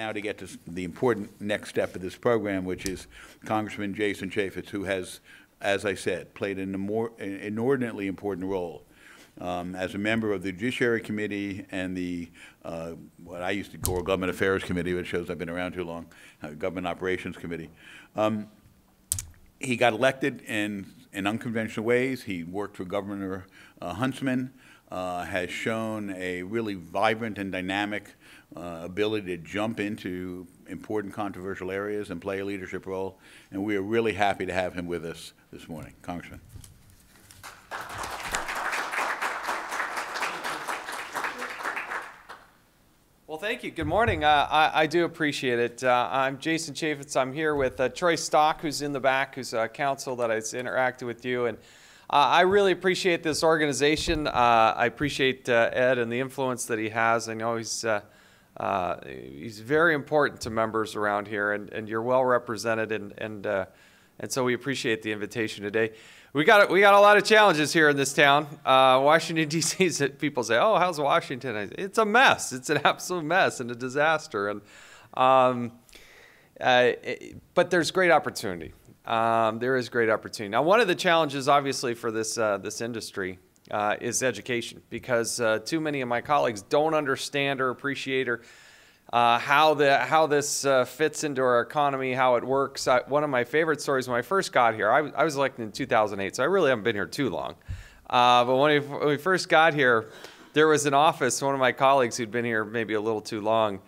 now to get to the important next step of this program, which is Congressman Jason Chaffetz, who has, as I said, played an inordinately important role as a member of the Judiciary Committee and the, what I used to call Government Affairs Committee, which shows I've been around too long, Government Operations Committee. He got elected in unconventional ways. He worked for Governor Huntsman, has shown a really vibrant and dynamic ability to jump into important controversial areas and play a leadership role. And we are really happy to have him with us this morning. Congressman. Well, thank you. Good morning. I do appreciate it. I'm Jason Chaffetz. I'm here with Troy Stock, who's in the back, who's counsel that has interacted with you. And I really appreciate this organization. I appreciate Ed and the influence that he has. I know he's very important to members around here, and you're well represented, and so we appreciate the invitation today. We got a lot of challenges here in this town. Washington, D.C., people say, oh, how's Washington? It's a mess. It's an absolute mess and a disaster. And but there's great opportunity. There is great opportunity. Now, one of the challenges, obviously, for this industry is education, because too many of my colleagues don't understand or appreciate how this fits into our economy, how it works. One of my favorite stories when I first got here, I was elected in 2008, so I really haven't been here too long. But when we first got here, there was an office, one of my colleagues who'd been here maybe a little too long,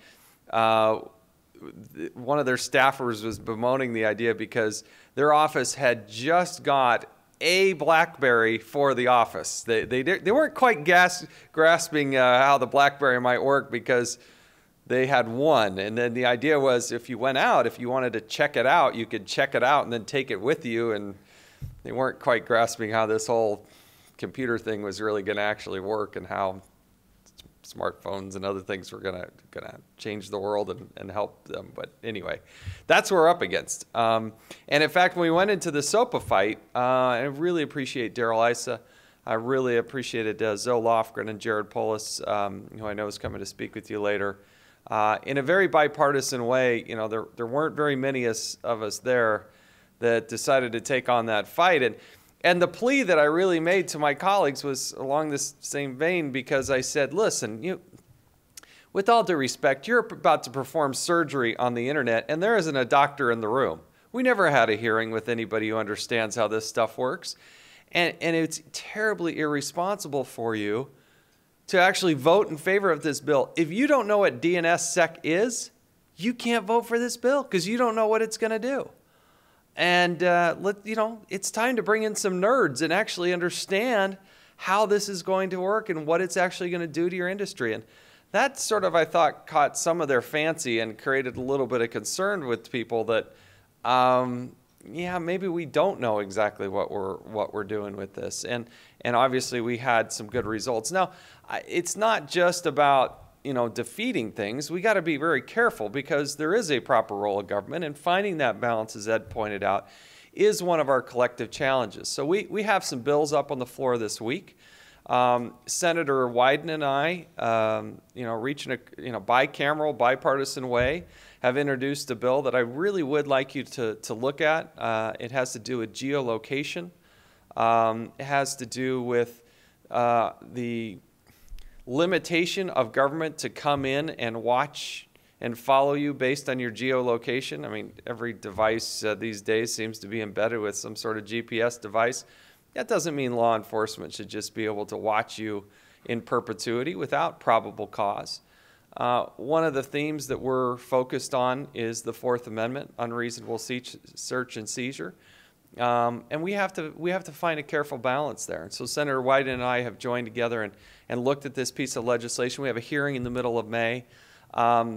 one of their staffers was bemoaning the idea because their office had just got a BlackBerry for the office. They weren't quite grasping how the BlackBerry might work, because they had one, and then the idea was if you went out, if you wanted to check it out, you could check it out and then take it with you, and they weren't quite grasping how this whole computer thing was really going to actually work, and how smartphones and other things were gonna change the world and help them. But anyway, that's what we're up against. And in fact, when we went into the SOPA fight, I really appreciate Daryl Issa. I really appreciated Zoe Lofgren and Jared Polis, who I know is coming to speak with you later. In a very bipartisan way, you know, there weren't very many of us there that decided to take on that fight. And the plea that I really made to my colleagues was along this same vein, because I said, listen, with all due respect, you're about to perform surgery on the internet, and there isn't a doctor in the room. We never had a hearing with anybody who understands how this stuff works. And it's terribly irresponsible for you to actually vote in favor of this bill. If you don't know what DNSSEC is, you can't vote for this bill, because you don't know what it's going to do. And it's time to bring in some nerds and actually understand how this is going to work and what it's actually going to do to your industry. And that sort of, I thought, caught some of their fancy and created a little bit of concern with people that, yeah, maybe we don't know exactly what we're doing with this. And obviously we had some good results. Now, it's not just about defeating things. We got to be very careful, because there is a proper role of government, and finding that balance, as Ed pointed out, is one of our collective challenges. So we have some bills up on the floor this week. Senator Wyden and I, reaching a bicameral, bipartisan way, have introduced a bill that I really would like you to look at. It has to do with geolocation. It has to do with the limitation of government to come in and watch and follow you based on your geolocation. I mean, every device these days seems to be embedded with some sort of GPS device. That doesn't mean law enforcement should just be able to watch you in perpetuity without probable cause. One of the themes that we're focused on is the Fourth Amendment, unreasonable search and seizure. And we have to find a careful balance there. And so Senator Wyden and I have joined together and looked at this piece of legislation. We have a hearing in the middle of May.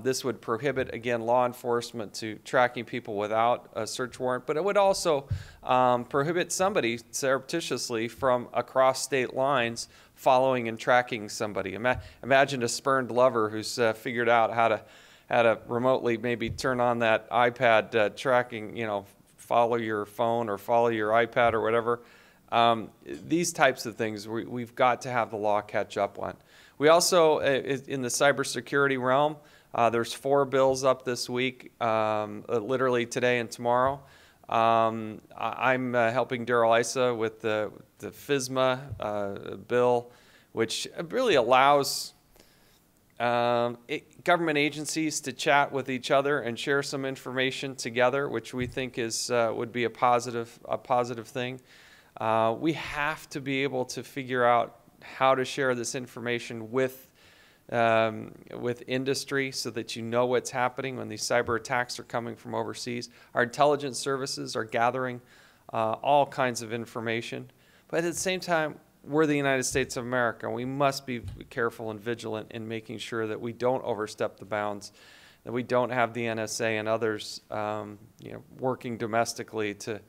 This would prohibit, again, law enforcement to tracking people without a search warrant, but it would also prohibit somebody surreptitiously from across state lines following and tracking somebody. Imagine a spurned lover who's figured out how to remotely maybe turn on that iPad tracking, follow your phone or follow your iPad or whatever. These types of things we've got to have the law catch up on. We also, in the cybersecurity realm, There's 4 bills up this week, literally today and tomorrow. I'm helping Darrell Issa with the FSMA bill, which really allows government agencies to chat with each other and share some information together, which we think is would be a positive thing. We have to be able to figure out how to share this information with industry so that you know what's happening when these cyber attacks are coming from overseas. Our intelligence services are gathering all kinds of information, but at the same time, we're the United States of America, and we must be careful and vigilant in making sure that we don't overstep the bounds, that we don't have the NSA and others working domestically to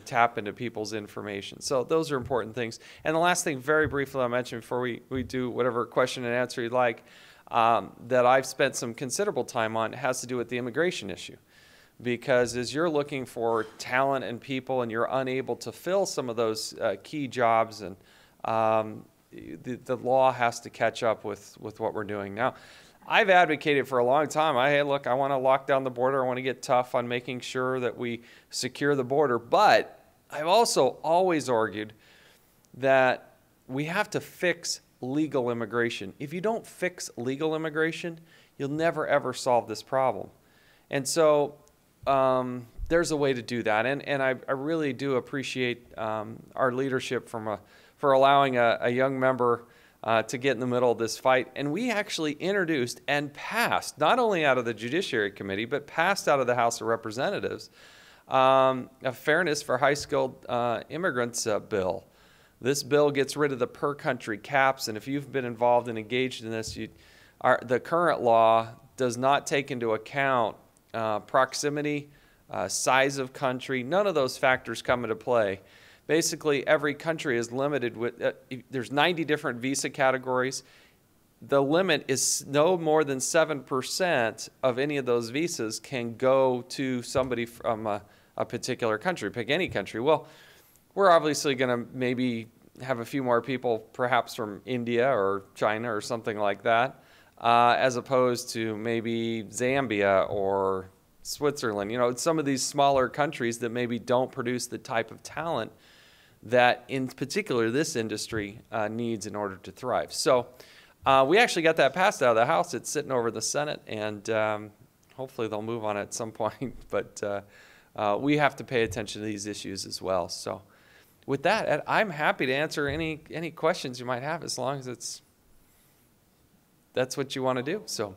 tap into people's information. So those are important things. And the last thing, very briefly, I'll mention before we do whatever question and answer you'd like, that I've spent some considerable time on has to do with the immigration issue. Because as you're looking for talent and people and you're unable to fill some of those key jobs, and the law has to catch up with what we're doing. Now, I've advocated for a long time, hey, look, I want to lock down the border. I want to get tough on making sure that we secure the border. But I've also always argued that we have to fix legal immigration. If you don't fix legal immigration, you'll never, ever solve this problem. And so there's a way to do that. And I really do appreciate our leadership for allowing a young member to get in the middle of this fight. And we actually introduced and passed, not only out of the Judiciary Committee, but passed out of the House of Representatives, a Fairness for High-Skilled Immigrants bill. This bill gets rid of the per-country caps, and if you've been involved and engaged in this, the current law does not take into account proximity, size of country. None of those factors come into play. Basically, every country is limited with, there's 90 different visa categories. The limit is no more than 7% of any of those visas can go to somebody from a particular country. Pick any country. Well, we're obviously going to maybe have a few more people perhaps from India or China or something like that, as opposed to maybe Zambia or Switzerland. You know, some of these smaller countries that maybe don't produce the type of talent that in particular this industry needs in order to thrive. So we actually got that passed out of the House. It's sitting over the Senate, and hopefully they'll move on it at some point. But we have to pay attention to these issues as well. So with that, Ed, I'm happy to answer any questions you might have, as long as that's what you want to do. So.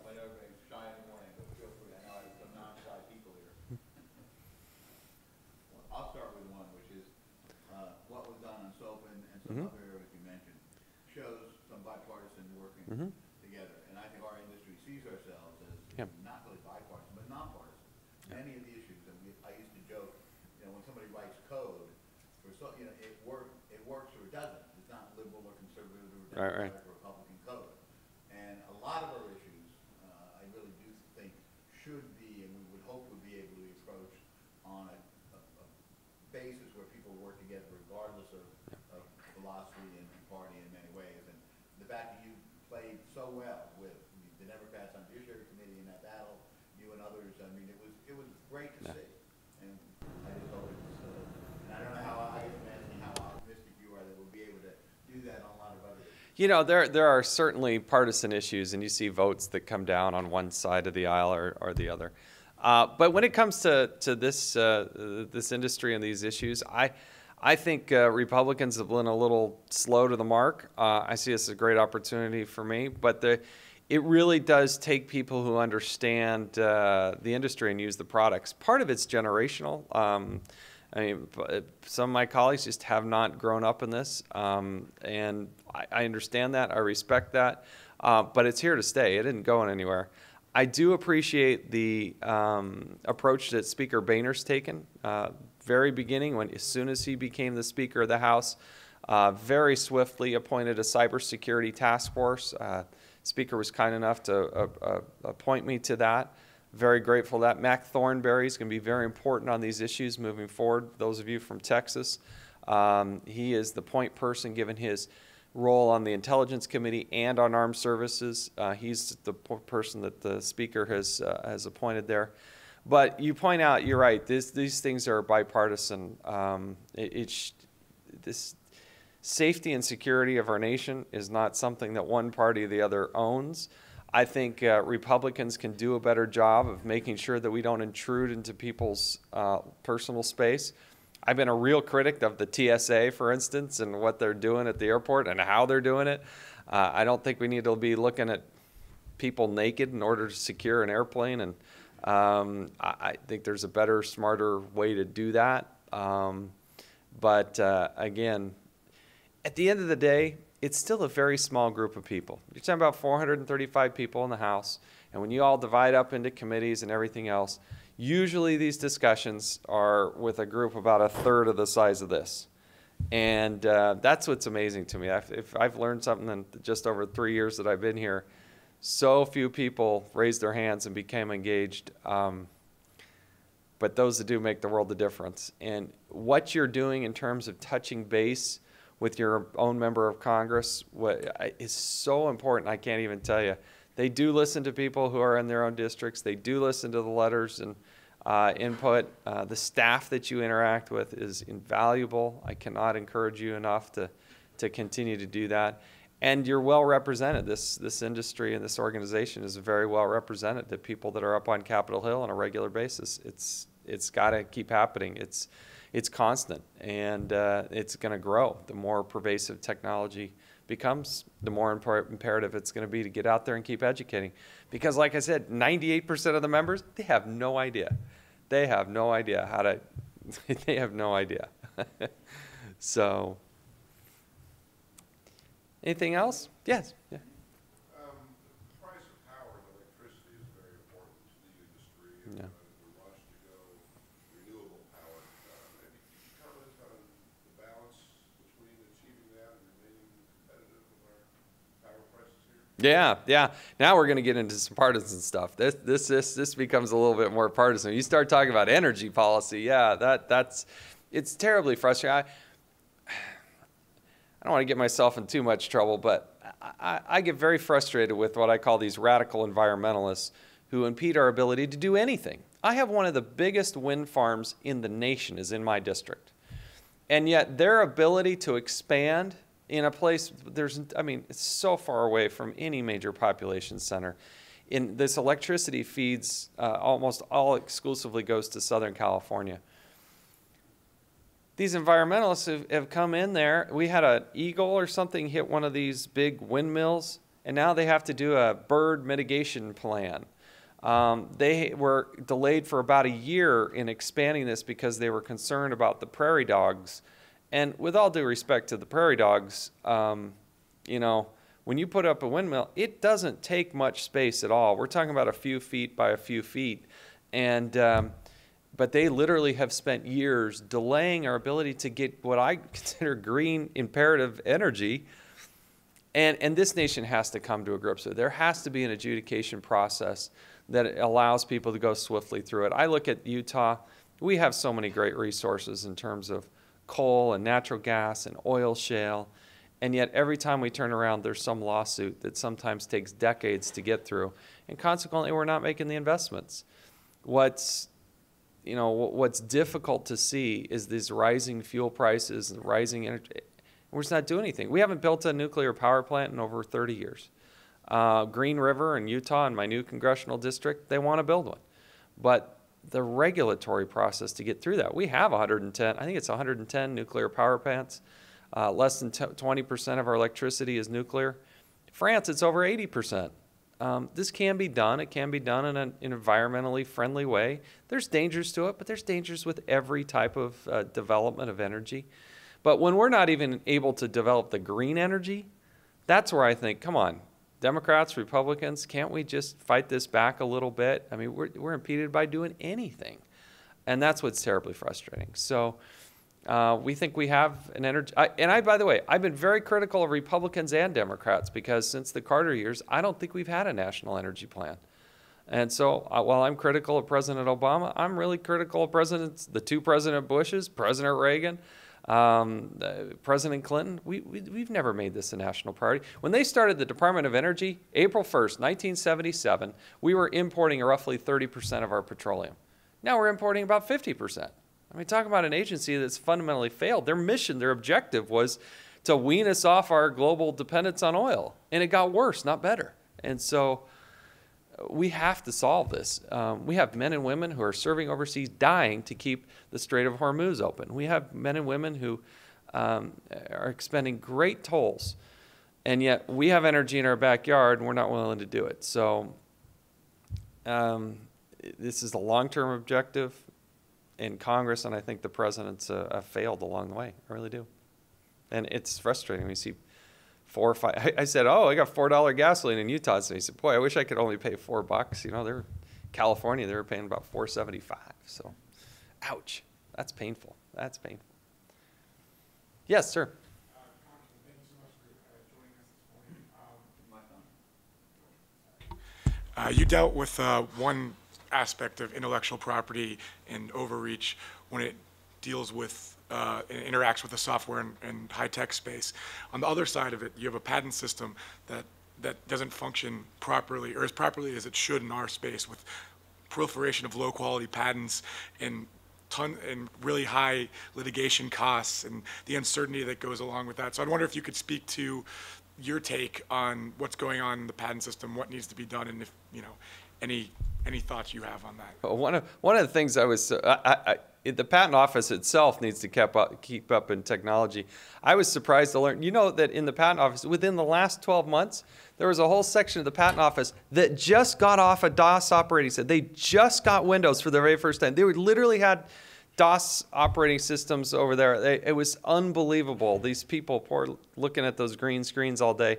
Some other areas you mentioned shows some bipartisan working together, and I think our industry sees ourselves as not really bipartisan, but nonpartisan. Many of the issues, and I used to joke, when somebody writes code, it works or it doesn't. It's not liberal or conservative or Democratic or Republican code, and a lot of our issues, I really do think should be, and we would hope would be able to be approached on a basis where people work together regardless of philosophy and party in many ways. And the fact that you played so well with the Democrats on the Judiciary Committee in that battle, you and others, I mean, it was great to see. And I just hope it's, and I don't know how, I imagine how optimistic you are that we'll be able to do that on a lot of other issues. You know, there are certainly partisan issues, and you see votes that come down on one side of the aisle or the other. But when it comes to this industry and these issues, I think Republicans have been a little slow to the mark. I see this as a great opportunity for me, but it really does take people who understand the industry and use the products. Part of it's generational. I mean, some of my colleagues just have not grown up in this, and I understand that. I respect that, but it's here to stay. It isn't going anywhere. I do appreciate the approach that Speaker Boehner's taken. Very beginning, as soon as he became the Speaker of the House, very swiftly appointed a cybersecurity task force. Speaker was kind enough to appoint me to that. Very grateful for that. Mac Thornberry is going to be very important on these issues moving forward. Those of you from Texas, he is the point person given his role on the Intelligence Committee and on Armed Services. He's the person that the Speaker has appointed there. But you point out, you're right, these things are bipartisan. This safety and security of our nation is not something that one party or the other owns. I think Republicans can do a better job of making sure that we don't intrude into people's personal space. I've been a real critic of the TSA, for instance, and what they're doing at the airport and how they're doing it. I don't think we need to be looking at people naked in order to secure an airplane, and I think there's a better, smarter way to do that. Again, at the end of the day, it's still a very small group of people. You're talking about 435 people in the House, and when you all divide up into committees and everything else, usually these discussions are with a group about a third of the size of this. And that's what's amazing to me. If I've learned something in just over 3 years that I've been here, so few people raised their hands and became engaged. But those that do make the world a difference. And what you're doing in terms of touching base with your own member of Congress is so important, I can't even tell you. They do listen to people who are in their own districts. They do listen to the letters and input. The staff that you interact with is invaluable. I cannot encourage you enough to continue to do that. And you're well represented. This industry and this organization is very well represented. The people that are up on Capitol Hill on a regular basis. It's got to keep happening. It's constant, and it's going to grow. The more pervasive technology becomes, the more imperative it's going to be to get out there and keep educating. Because like I said, 98% of the members, they have no idea. They have no idea how to, they have no idea. So, anything else? Yes. Yeah. The price of power and electricity is very important to the industry, and Yeah. the rush to go renewable power. Maybe could you comment on the balance between achieving that and remaining competitive with our power prices here? Yeah. Now we're going to get into some partisan stuff. This becomes a little bit more partisan. You start talking about energy policy. Yeah, it's terribly frustrating. I don't want to get myself in too much trouble, but I get very frustrated with what I call these radical environmentalists who impede our ability to do anything. I have one of the biggest wind farms in the nation is in my district. And yet their ability to expand in a place, it's so far away from any major population center. In this electricity feeds, almost all exclusively goes to Southern California. These environmentalists have come in there. We had an eagle or something hit one of these big windmills, and now they have to do a bird mitigation plan. They were delayed for about a year in expanding this because they were concerned about the prairie dogs. And with all due respect to the prairie dogs, when you put up a windmill, it doesn't take much space at all. We're talking about a few feet by a few feet. But they literally have spent years delaying our ability to get what I consider green imperative energy. And this nation has to come to a grip. So there has to be an adjudication process that allows people to go swiftly through it. I look at Utah. We have so many great resources in terms of coal and natural gas and oil shale. And yet every time we turn around, there's some lawsuit that sometimes takes decades to get through. And consequently, we're not making the investments. What's difficult to see is these rising fuel prices and rising energy. We're just not doing anything. We haven't built a nuclear power plant in over 30 years. Green River in Utah, in my new congressional district, they want to build one. But the regulatory process to get through that, we have 110, I think it's 110 nuclear power plants. Less than 20% of our electricity is nuclear. France, it's over 80%. This can be done. It can be done in an environmentally friendly way. There's dangers to it, but there's dangers with every type of development of energy. But when we're not even able to develop the green energy, that's where I think, come on, Democrats, Republicans, can't we just fight this back a little bit? I mean, we're impeded by doing anything. And that's what's terribly frustrating. So we think we have an energy. By the way, I've been very critical of Republicans and Democrats because since the Carter years, I don't think we've had a national energy plan. And so while I'm critical of President Obama, I'm really critical of the two President Bushes, President Reagan. President Clinton, we've never made this a national priority. When they started the Department of Energy, April 1st, 1977, we were importing roughly 30% of our petroleum. Now we're importing about 50%. I mean, talk about an agency that's fundamentally failed. Their mission, their objective was to wean us off our global dependence on oil. And it got worse, not better. And so we have to solve this. We have men and women who are serving overseas dying to keep the Strait of Hormuz open. We have men and women who are expending great tolls, and yet we have energy in our backyard and we're not willing to do it. So this is a long-term objective in Congress, and I think the president's failed along the way. I really do. And it's frustrating. We see 4 or 5. I said, oh, I got $4 gasoline in Utah. So he said, boy, I wish I could only pay $4. You know, they're California, they were paying about $4.75. So, ouch. That's painful. That's painful. Yes, sir. Congressman, thank you so much for joining us this morning. You dealt with one aspect of intellectual property and overreach when it deals with and interacts with the software and high-tech space. On the other side of it, you have a patent system that doesn't function properly, or as properly as it should in our space, with proliferation of low-quality patents and really high litigation costs and the uncertainty that goes along with that. So I'd wonder if you could speak to your take on what's going on in the patent system, what needs to be done, and if, you know, any thoughts you have on that. One of the things I was, the patent office itself needs to keep up in technology. I was surprised to learn, you know, that in the patent office, within the last 12 months, there was a whole section of the patent office that just got off a DOS operating system. They just got Windows for the very first time. They literally had DOS operating systems over there. It was unbelievable. These people looking at those green screens all day.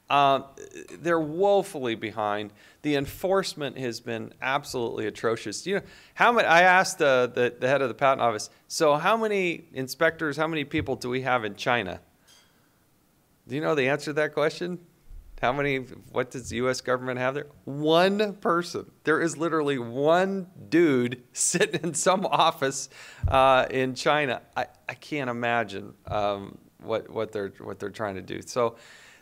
They're woefully behind. The enforcement has been absolutely atrocious. You know, I asked the head of the patent office, so how many inspectors, how many people do we have in China? Do you know the answer to that question? What does the U.S. government have there? One person. There is literally one dude sitting in some office in China. I can't imagine what they're trying to do. So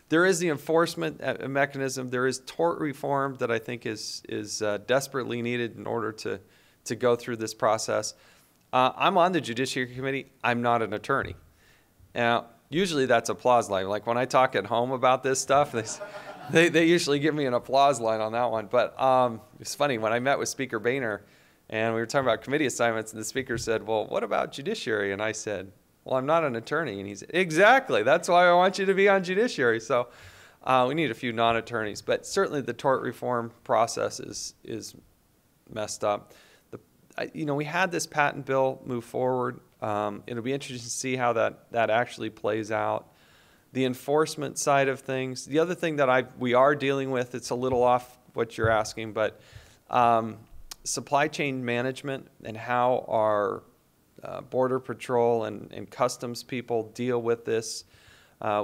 there is the enforcement mechanism. There is tort reform that I think is desperately needed in order to go through this process. I'm on the Judiciary Committee. I'm not an attorney. Now, usually that's applause line. Like when I talk at home about this stuff, they usually give me an applause line on that one. But it's funny, when I met with Speaker Boehner and we were talking about committee assignments, and the speaker said, well, what about judiciary? And I said, well, I'm not an attorney. And he said, exactly, that's why I want you to be on judiciary. So we need a few non-attorneys. But certainly the tort reform process is messed up. You know, we had this patent bill move forward. It'll be interesting to see how that actually plays out. The enforcement side of things. The other thing that we are dealing with, it's a little off what you're asking, but supply chain management and how our Border Patrol and customs people deal with this.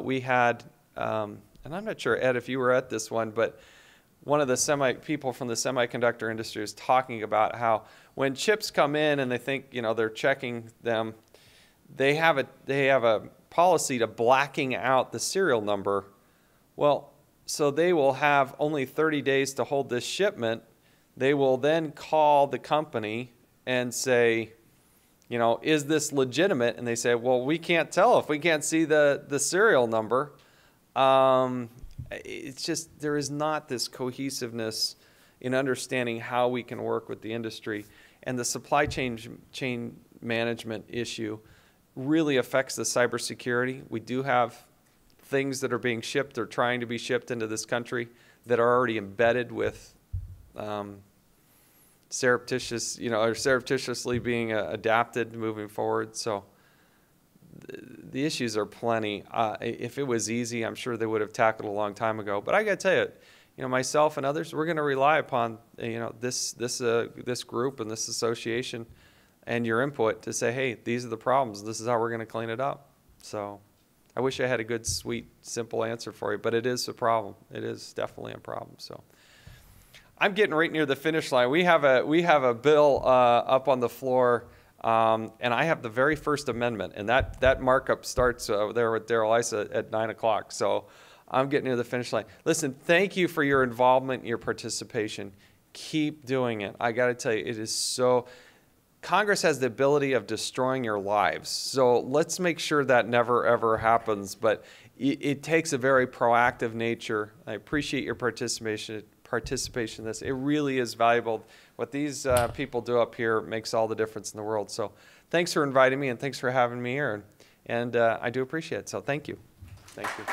We had, and I'm not sure, Ed, if you were at this one, but one of the people from the semiconductor industry is talking about how when chips come in and they think, you know, they're checking them, they have a policy to blacking out the serial number. Well, so they will have only 30 days to hold this shipment. They will then call the company and say, you know, is this legitimate? And they say, well, we can't tell if we can't see the serial number. It's just, there is not this cohesiveness in understanding how we can work with the industry. And the supply chain management issue really affects the cybersecurity. We do have things that are being shipped or trying to be shipped into this country that are already embedded with surreptitiously being adapted moving forward. So the issues are plenty. If it was easy, I'm sure they would have tackled a long time ago. But I got to tell you, you know, myself and others, we're going to rely upon, you know, this group and this association and your input to say, hey, these are the problems. This is how we're going to clean it up. So I wish I had a good, sweet, simple answer for you, but it is a problem. It is definitely a problem. So I'm getting right near the finish line. We have a bill up on the floor And I have the very first amendment, and that markup starts there with Darrell Issa at 9 o'clock. So I'm getting near the finish line. Listen, thank you for your involvement and your participation. Keep doing it. I got to tell you, it is so... Congress has the ability of destroying your lives. So let's make sure that never, ever happens. But it takes a very proactive nature. I appreciate your participation in this. It really is valuable. What these people do up here makes all the difference in the world. So thanks for inviting me, and thanks for having me here. And I do appreciate it. So thank you. Thank you.